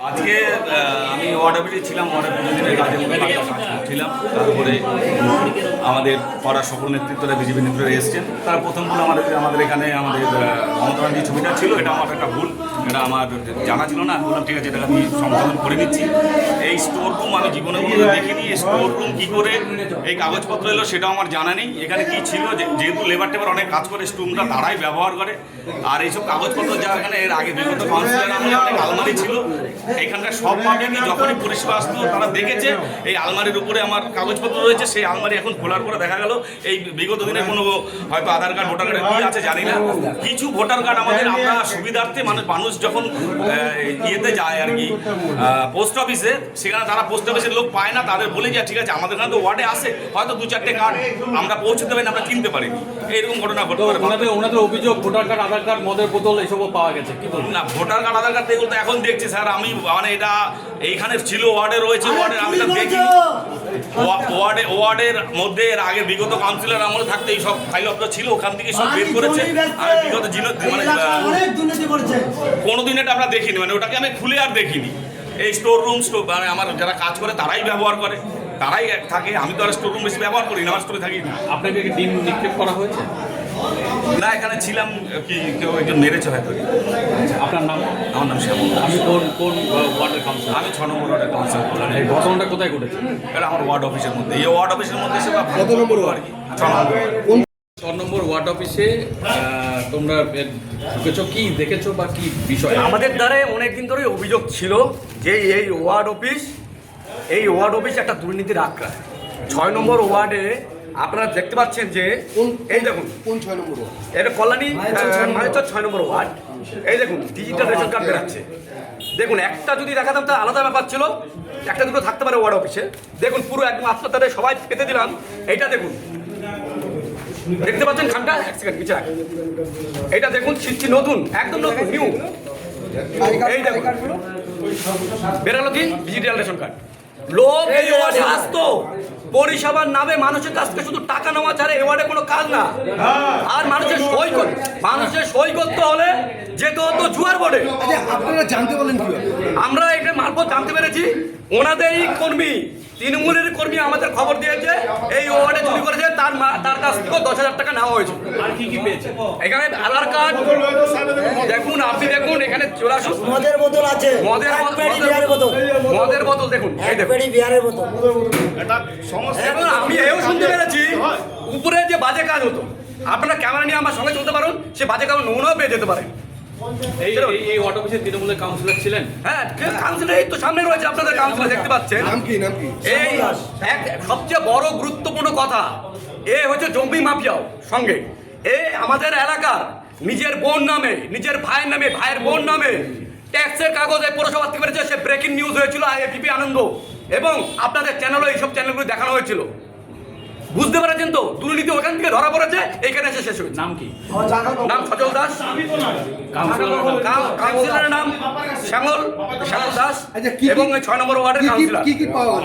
আজকে আমি ওয়ার্ড অফিসে ছিলাম, ওয়ার্ডের প্রতিদিনের কাজের মধ্যে কাজ করছিলাম। তারপরে আমাদের পাড়ার সকল নেতৃত্বরা বিজেপি নেতৃত্বরা এসছেন। তারা প্রথম ভুল আমাদের এখানে আমাদের মমতা ব্যানার্জির ছবিটা ছিল, এটা আমার একটা ভুল, এটা আমার জানা ছিল না। আমি বললাম ঠিক আছে, এটা আমি সংশোধন করে নিচ্ছি। এই স্টোর রুম আমি জীবনে কোনো দেখিনি, স্টোর রুম কী করে এই কাগজপত্র এলো সেটাও আমার জানা নেই। এখানে কী ছিল, যেহেতু লেবার টেবার অনেক কাজ করে, স্টোরটা তারাই ব্যবহার করে। আর এইসব কাগজপত্র যা এখানে এর আগে বিগত কাউন্সিলর আমলে অনেক আলমারি ছিল, এখানকার সব পাবলিকই যখনই পরিষেবা আসতো তারা দেখেছে এই আলমারির উপরে আমার কাগজপত্র রয়েছে। সেই আলমারি এখন খোলার পরে দেখা গেল এই বিগত দিনে কোনো হয়তো আধার কার্ড ভোটার কার্ডে কী আছে জানি না, কিছু ভোটার কার্ড আমাদের আমরা সুবিধার্থে মানুষ যখন ইয়েতে যায় আর কি পোস্ট অফিসে, সেখানে তারা পোস্ট অফিসের লোক পায় না, তাদের বলে যায় ঠিক আছে আমাদের এখানে তো ওয়ার্ডে আসে, হয়তো 2-4টে কার্ড আমরা পৌঁছতে পারি না, আমরা কিনতে পারিনি। এইরকম ঘটনা ঘটতে পারে। ওনাদের অভিযোগ ভোটার কার্ড, আধার কার্ড, মদের বোতল এসবও পাওয়া গেছে। কি বলুন? না, ভোটার কার্ড আধার কার্ড এগুলো তো এখন দেখছি স্যার। আমি মানে এটা এইখানে ছিল, ওয়ার্ডে রয়েছে, ওয়ার্ডের আমি তো দেখিনি। ওয়ার্ডের মধ্যে এর আগে বিগত কাউন্সিলর আমলে থাকতে এই সব ফাইলপত্র ছিল, ওখান থেকে সব বের করেছে। আমি বিগত মানে কোনোদিন এটা আমরা দেখিনি, মানে ওটাকে আমি খুলে আর দেখিনি। এই স্টোর রুম মানে আমার যারা কাজ করে তারাই ব্যবহার করে, তারাই থাকে। আমি তো আর স্টোর রুম বেশি ব্যবহার করি না, আমার স্টোরে থাকি না। আপনাকে কি ডিম নিক্ষেপ করা হয়েছে? না, এখানে ছিলাম, কি কেউ একজন মেরেছে হয়তো। আপনার নাম? আমার নাম শ্যামল। আমি কোন ওয়ার্ডের কাউন্সিলর? আমি 6 নম্বর ওয়ার্ডের কাউন্সিলর। এই ঘটনাটা কোথায় ঘটেছে? এটা আমার ওয়ার্ড অফিসের মধ্যে। এই ওয়ার্ড অফিসের মধ্যে কত নম্বর আর কি 6 নম্বর। 6 নম্বর ওয়ার্ড অফিসে তোমরা ঢুকেছো, কি দেখেছো বা কি বিষয়? আমাদের দ্বারা অনেকদিন ধরেই অভিযোগ ছিল যে এই ওয়ার্ড অফিস একটা দুর্নীতির আখড়া। 6 নম্বর ওয়ার্ডে আপনারা দেখতে পাচ্ছেন যে এই দেখুন কোন 6 নম্বর ওয়ার্ড? এটা কল্যাণী মানেচর 6 নম্বর ওয়ার্ড। এই দেখুন ডিজিটাল রেশন কার্ড বেরাচ্ছে। দেখুন একটা যদি দেখাতাম তা আলাদা ব্যাপার ছিল, একটা দুটো থাকতে পারে ওয়ার্ড অফিসে। দেখুন পুরো একদম আপনাদের সবাই পেতে দিলাম। এইটা দেখুন, দেখতে পাচ্ছেন খানটা, এক সেকেন্ড পিছিয়ে রাখ। এইটা দেখুন সিটটি নতুন, একদম নতুন নিউ। এই দেখুন বেরালো কি ডিজিটাল রেশন কার্ড। লোক এই ওয়ার্ডে আসতো পরিষেবার নামে মানুষের কাছ থেকে শুধু টাকা নেওয়া ছাড়া এই ওয়ার্ডে কোনো কাজ না। আর মানুষের সই করতে হলে যেতে হতো জুয়ার বোর্ডে। আপনারা জানতে বলেন কি? আমরা এটা মারফত জানতে পেরেছি, ওনাদেরই কর্মী, তৃণমূলের কর্মী আমাদের খবর দিয়েছে এই ওয়ার্ডে চুরি করেছে, তার কাছ থেকে 10,000 টাকা নেওয়া হয়েছে। আর কি কি পেয়েছে? এখানে আধার কার্ড দেখুন, আপনি দেখুন, এখানে চলে আসুন। মদের বোতল আছে, মদের বোতল দেখুন, এই দেখুন বিয়ারের বোতল। এবং আমি এও শুনতে পেরেছি উপরে যে বাজে কাজ হতো, আপনারা ক্যামেরা নিয়ে আমার সঙ্গে চলতে পারেন, সে বাজে কাজ নমুনাও পেয়ে যেতে পারেন। এই ওয়ার্ড অফিসে তৃণমূলের কাউন্সিলর ছিলেন? হ্যাঁ, কাউন্সিলর এই তো সামনে রয়েছে, আপনাদের কাউন্সিলর দেখতে পাচ্ছেন। নাম কি? এই সবচেয়ে বড় গুরুত্বপূর্ণ কথা, এ হচ্ছে জম্বি মাফিয়াও সঙ্গে। এ আমাদের এলাকার নিজের বোন নামে, নিজের ভাইয়ের নামে, ভাইয়ের বোন নামে ট্যাক্সের কাগজ এই পৌরসভা থেকে বেড়েছে। সে ব্রেকিং নিউজ হয়েছিল এবিপি আনন্দ, এবং আপনাদের চ্যানেলও এইসব চ্যানেলগুলো দেখানো হয়েছিল। বুঝতে পেরেছেন তো? দুর্নীতি ওখান থেকে ধরা পড়েছে, এইখানে এসে শেষ হয়েছে। নাম কি? নাম সজল দাস, কাউন্সিলরের নাম শ্যামল দাস, এবং 6 নম্বর ওয়ার্ডের কাউন্সিলর। কি পাওয়া গেল?